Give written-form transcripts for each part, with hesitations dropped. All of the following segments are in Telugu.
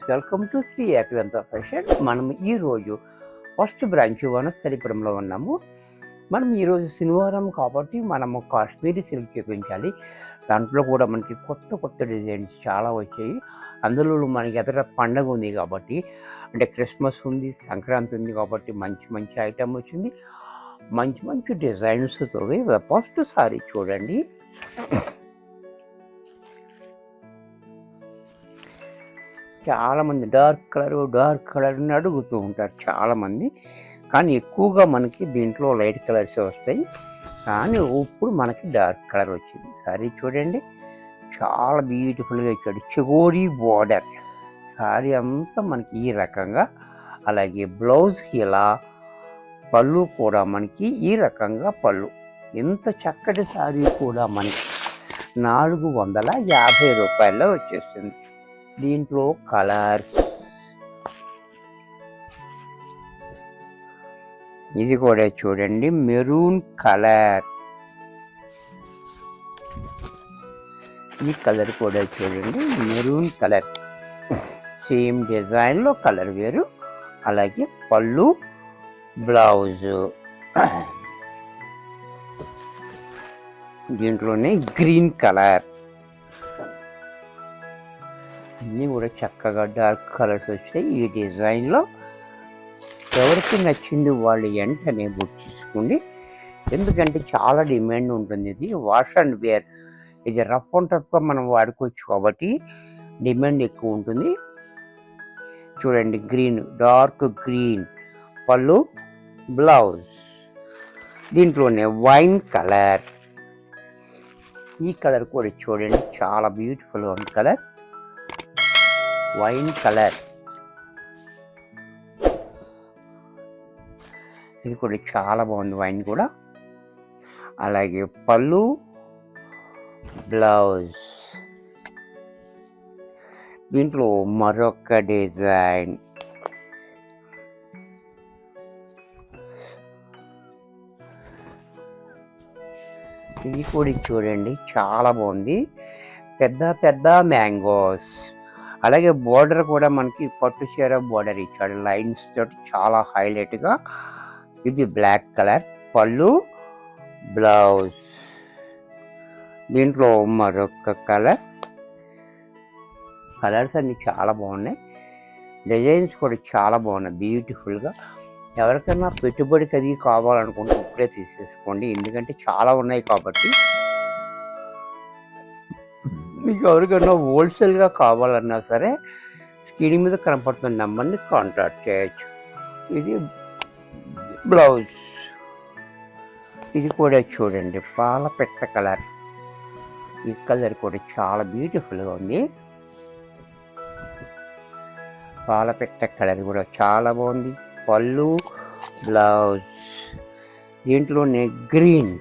వెల్కమ్ టు శ్రీ యాక్టివంత ఫ్యాషన్. మనం ఈరోజు ఫస్ట్ బ్రాంచ్ వనస్థలిపురంలో ఉన్నాము. మనం ఈరోజు శనివారం కాబట్టి మనము కాశ్మీరీ సిల్క్ చూపించాలి. దాంట్లో కూడా మనకి కొత్త కొత్త డిజైన్స్ చాలా వచ్చాయి. అందులో మనకి ఎదుర పండగ ఉంది కాబట్టి, అంటే క్రిస్మస్ ఉంది, సంక్రాంతి ఉంది కాబట్టి మంచి మంచి ఐటమ్ వచ్చింది. మంచి మంచి డిజైన్స్తో ఫస్ట్ సారీ చూడండి. చాలామంది డార్క్ కలర్ అని అడుగుతూ ఉంటారు చాలామంది, కానీ ఎక్కువగా మనకి దీంట్లో లైట్ కలర్స్ వస్తాయి. కానీ ఇప్పుడు మనకి డార్క్ కలర్ వచ్చింది. సారీ చూడండి, చాలా బ్యూటిఫుల్గా ఇచ్చాడు. చెగోరీ బోర్డర్ సారీ అంతా మనకి ఈ రకంగా, అలాగే బ్లౌజ్ ఇలా, పళ్ళు కూడా మనకి ఈ రకంగా పళ్ళు. ఎంత చక్కటి సారీ కూడా మనకి 450 రూపాయల్లో వచ్చేస్తుంది. దీంట్లో కలర్ ఇది కూడా చూడండి, మెరూన్ కలర్. ఈ కలర్ కూడా చూడండి, మెరూన్ కలర్. సేమ్ డిజైన్లో కలర్ వేరు. అలాగే పళ్ళు, బ్లౌజు దీంట్లోనే గ్రీన్ కలర్. అన్నీ కూడా చక్కగా డార్క్ కలర్స్ వచ్చాయి. ఈ డిజైన్లో ఎవరికి నచ్చింది వాళ్ళు వెంటనే బుక్ చేసుకోండి. ఎందుకంటే చాలా డిమాండ్ ఉంటుంది. ఇది వాష్ అండ్ వేర్, ఇది రఫ్ అండ్ టఫ్గా మనం వాడుకోవచ్చు కాబట్టి డిమాండ్ ఎక్కువ ఉంటుంది. చూడండి, గ్రీన్, డార్క్ గ్రీన్ పళ్ళు, బ్లౌజ్. దీంట్లోనే వైన్ కలర్. ఈ కలర్ కూడా చూడండి, చాలా బ్యూటిఫుల్ ఉంది కలర్, వైన్ కలర్. ఇది కూడా చాలా బాగుంది, వైన్ కూడా. అలాగే పళ్ళు, బ్లౌజ్. దీంట్లో మరొక డిజైన్. ఇది కూడా చూడండి, చాలా బాగుంది. పెద్ద పెద్ద మ్యాంగోస్. అలాగే బోర్డర్ కూడా మనకి పట్టు చీర బోర్డర్ ఇచ్చాడు లైన్స్ తోటి, చాలా హైలైట్గా. ఇది బ్లాక్ కలర్, పళ్ళు, బ్లౌజ్. దీంట్లో మరొక కలర్. కలర్స్ అన్నీ చాలా బాగున్నాయి, డిజైన్స్ కూడా చాలా బాగున్నాయి బ్యూటిఫుల్గా. ఎవరికైనా పెట్టుబడికి అది కావాలనుకుంటే ఇప్పుడే తీసేసుకోండి, ఎందుకంటే చాలా ఉన్నాయి కాబట్టి. మీకు ఎవరికైనా హోల్సేల్గా కావాలన్నా సరే స్క్రీన్ మీద కనపడుతున్న నెంబర్ని కాంటాక్ట్ చేయొచ్చు. ఇది బ్లౌజ్. ఇది కూడా చూడండి, పాలపెట్ట కలర్. ఈ కలర్ కూడా చాలా బ్యూటిఫుల్గా ఉంది. పాలపెట్ట కలర్ కూడా చాలా బాగుంది. పళ్ళు, బ్లౌజ్. దీంట్లోనే గ్రీన్.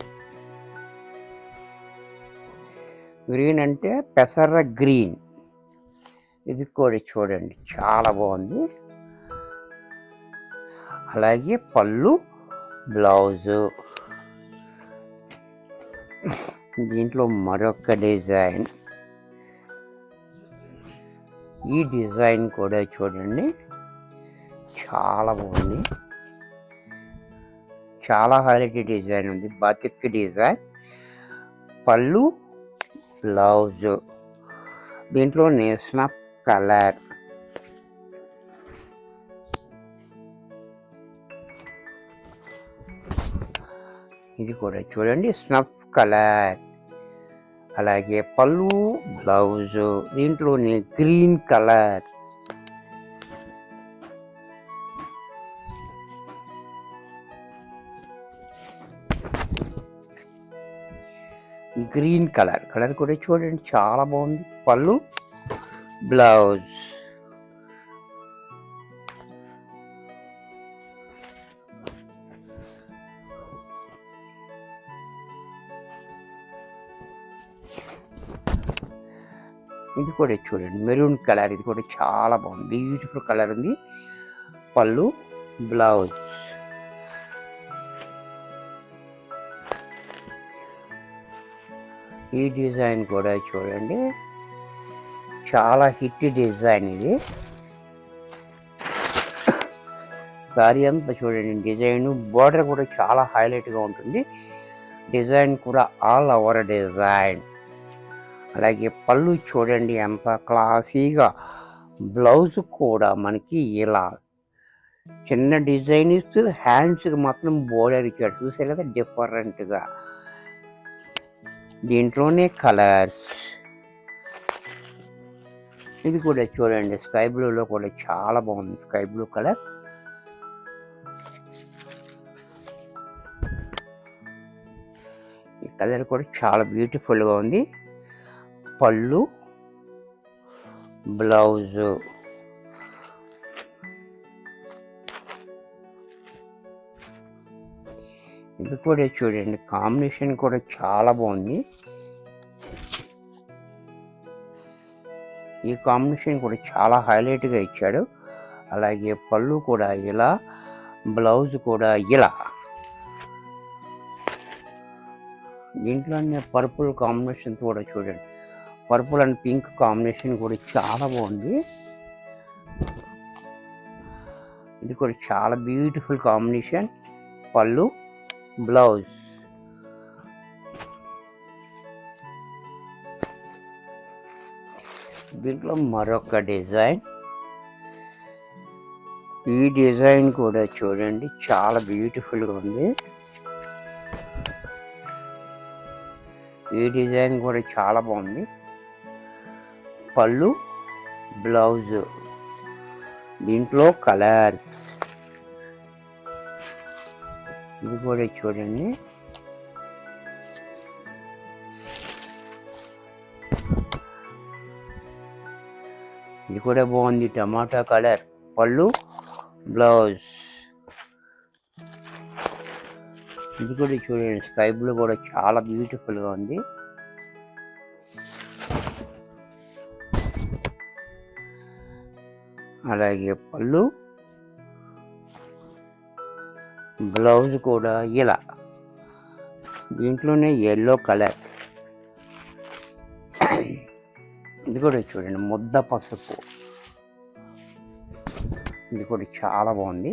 గ్రీన్ అంటే పెసర గ్రీన్. ఇది కూడా చూడండి, చాలా బాగుంది. అలాగే పళ్ళు, బ్లౌజు. దీంట్లో మరొక డిజైన్. ఈ డిజైన్ కూడా చూడండి, చాలా బాగుంది. చాలా హైలైట్ డిజైన్ ఉంది, బాతిక్ డిజైన్. పళ్ళు, బ్లౌజ్. దీంట్లో స్నఫ్ కలర్. ఇది కూడా చూడండి, స్నఫ్ కలర్. అలాగే పళ్ళు, బ్లౌజ్. దీంట్లోనే గ్రీన్ కలర్. గ్రీన్ కలర్ కూడా చూడండి, చాలా బాగుంది. పళ్ళు, బ్లౌజ్. ఇది కూడా చూడండి, మెరూన్ కలర్. ఇది కూడా చాలా బాగుంది, బ్యూటిఫుల్ కలర్ ఉంది. పళ్ళు, బ్లౌజ్. ఈ డిజైన్ కూడా చూడండి, చాలా హిట్ డిజైన్ ఇది. సారీ అంతా చూడండి డిజైన్, బోర్డర్ కూడా చాలా హైలైట్గా ఉంటుంది. డిజైన్ కూడా ఆల్ ఓవర్ డిజైన్. అలాగే పళ్ళు చూడండి ఎంత క్లాసీగా, బ్లౌజ్ కూడా మనకి ఇలా చిన్న డిజైన్ ఇస్తూ హ్యాండ్స్కి మాత్రం బోర్డర్ ఇచ్చాడు. చూసే కదా డిఫరెంట్గా. దీంట్లోనే కలర్స్. ఇది కూడా చూడండి స్కై బ్లూలో కూడా చాలా బాగుంది. Sky blue colour. ఈ కలర్ కూడా చాలా బ్యూటిఫుల్గా ఉంది. పళ్ళు, బ్లౌజు. ఇది కూడా చూడండి కాంబినేషన్ కూడా చాలా బాగుంది. ఈ కాంబినేషన్ కూడా చాలా హైలైట్గా ఇచ్చాడు. అలాగే పళ్ళు కూడా ఇలా, బ్లౌజ్ కూడా ఇలా. దీంట్లోనే పర్పుల్ కాంబినేషన్ కూడా చూడండి, పర్పుల్ అండ్ పింక్ కాంబినేషన్ కూడా చాలా బాగుంది. ఇది కూడా చాలా బ్యూటిఫుల్ కాంబినేషన్. పళ్ళు, బ్లౌజ్. దీంట్లో మరొక డిజైన్. ఈ డిజైన్ కూడా చూడండి చాలా బ్యూటిఫుల్గా ఉంది. ఈ డిజైన్ కూడా చాలా బాగుంది. పళ్ళు, బ్లౌజ్. దీంట్లో కలర్స్. ఇది కూడా చూడండి ఇది కూడా బాగుంది. టమాటా కలర్. పళ్ళు, బ్లౌజ్. ఇది కూడా చూడండి స్కై బ్లూ కూడా చాలా బ్యూటిఫుల్గా ఉంది. అలాగే పళ్ళు, బ్లౌజ్ కూడా ఇలా. దీంట్లోనే ఎల్లో కలర్. ఇది కూడా చూడండి ముద్ద పసుపు. ఇది కూడా చాలా బాగుంది.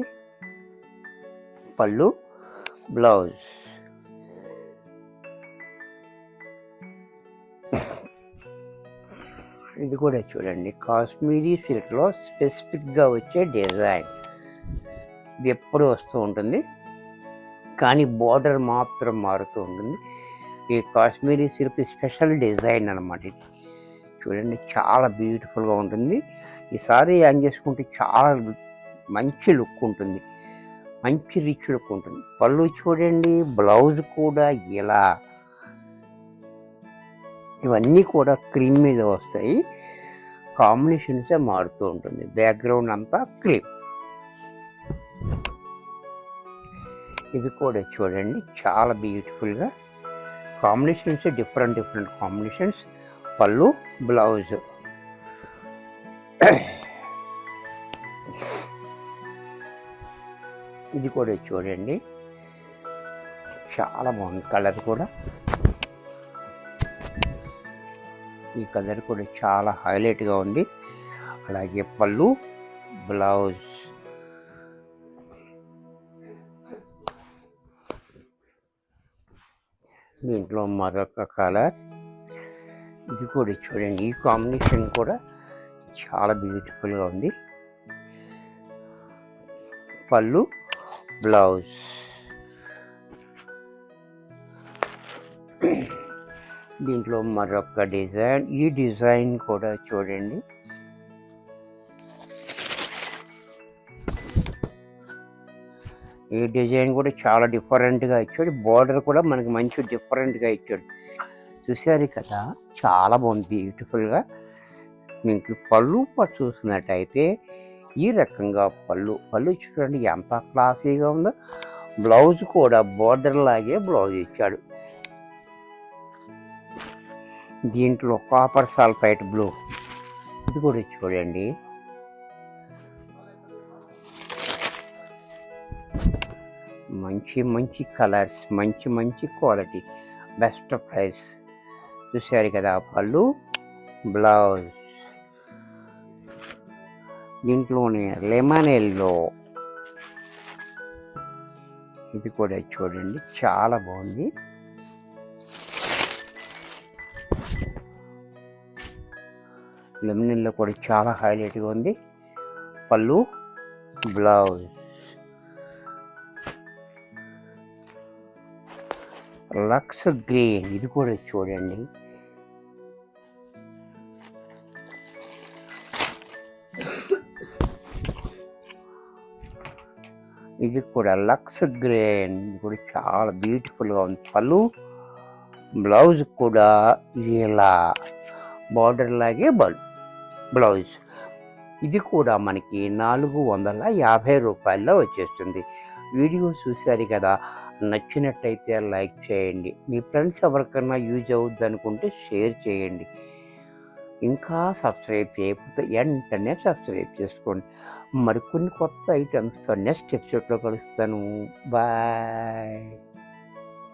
పళ్ళు, బ్లౌజ్. ఇది కూడా చూడండి కాశ్మీరీ సిల్క్లో స్పెసిఫిక్గా వచ్చే డిజైన్. ఇది ఎప్పుడు వస్తూ ఉంటుంది కానీ బోర్డర్ మాత్రం మారుతూ ఉంటుంది. ఈ కాశ్మీరీ సిల్క్ స్పెషల్ డిజైన్ అన్నమాట. ఇది చూడండి చాలా బ్యూటిఫుల్గా ఉంటుంది. ఈ సారీ హ్యాంగ్ చేసుకుంటే చాలా మంచి లుక్ ఉంటుంది, మంచి రిచ్ లుక్ ఉంటుంది. పళ్ళు చూడండి, బ్లౌజ్ కూడా ఇలా. ఇవన్నీ కూడా క్రీమ్ మీద వస్తాయి. కాంబినేషన్సే మారుతూ ఉంటుంది. బ్యాక్గ్రౌండ్ అంతా క్రీమ్. ఇది కూడా చూడండి చాలా బ్యూటిఫుల్గా కాంబినేషన్స్, డిఫరెంట్ కాంబినేషన్స్. పళ్ళు, బ్లౌజ్. ఇది కూడా చూడండి చాలా బాగుంది. కలర్ కూడా, ఈ కలర్ కూడా చాలా హైలైట్గా ఉంది. అలాగే పళ్ళు, బ్లౌజ్. దీంట్లో మరొక కలర్. ఇది కూడా చూడండి ఈ కాంబినేషన్ కూడా చాలా బ్యూటిఫుల్గా ఉంది. పళ్ళు, బ్లౌజ్. దీంట్లో మరొక డిజైన్. ఈ డిజైన్ కూడా చూడండి ఈ డిజైన్ కూడా చాలా డిఫరెంట్గా ఇచ్చాడు. బార్డర్ కూడా మనకి మంచి డిఫరెంట్గా ఇచ్చాడు. చూసారు కదా చాలా బాగుంది బ్యూటిఫుల్గా. మీకు పళ్ళు చూసినట్టయితే ఈ రకంగా పళ్ళు చూడండి ఎంత క్లాసీగా ఉందో. బ్లౌజ్ కూడా బోర్డర్ లాగే బ్లౌజ్ ఇచ్చాడు. దీంట్లో కాపర్ సల్ఫైట్ బ్లూ. ఇది కూడా చూడండి మంచి మంచి కలర్స్, మంచి మంచి క్వాలిటీ, బెస్ట్ ప్రైస్. చూసారు కదా పళ్ళు, బ్లౌజ్. దీంట్లోనే లెమన్ ఎల్లో. ఇది కూడా చూడండి, చాలా బాగుంది. లెమనిన్లో కూడా చాలా హైలైట్గా ఉంది. పళ్ళు, బ్లౌజ్, లక్స్ గ్రీన్. ఇది కూడా చూడండి, ఇది కూడా లక్స్ గ్రీన్. ఇది కూడా చాలా బ్యూటిఫుల్గా ఉంది. పళ్ళు, బ్లౌజ్ కూడా ఇలా బార్డర్ లాగే బ్లౌజ్. ఇది కూడా మనకి 450 రూపాయల్లో వచ్చేస్తుంది. వీడియో చూశారు కదా, నచ్చినట్టయితే లైక్ చేయండి. మీ ఫ్రెండ్స్ ఎవరికైనా యూజ్ అవుద్ది అనుకుంటే షేర్ చేయండి. ఇంకా సబ్స్క్రైబ్ చేయకపోతే వెంటనే సబ్స్క్రైబ్ చేసుకోండి. మరికొన్ని కొత్త ఐటమ్స్తో నెక్స్ట్ ఎపిసోడ్లో కలుస్తాను. బాయ్.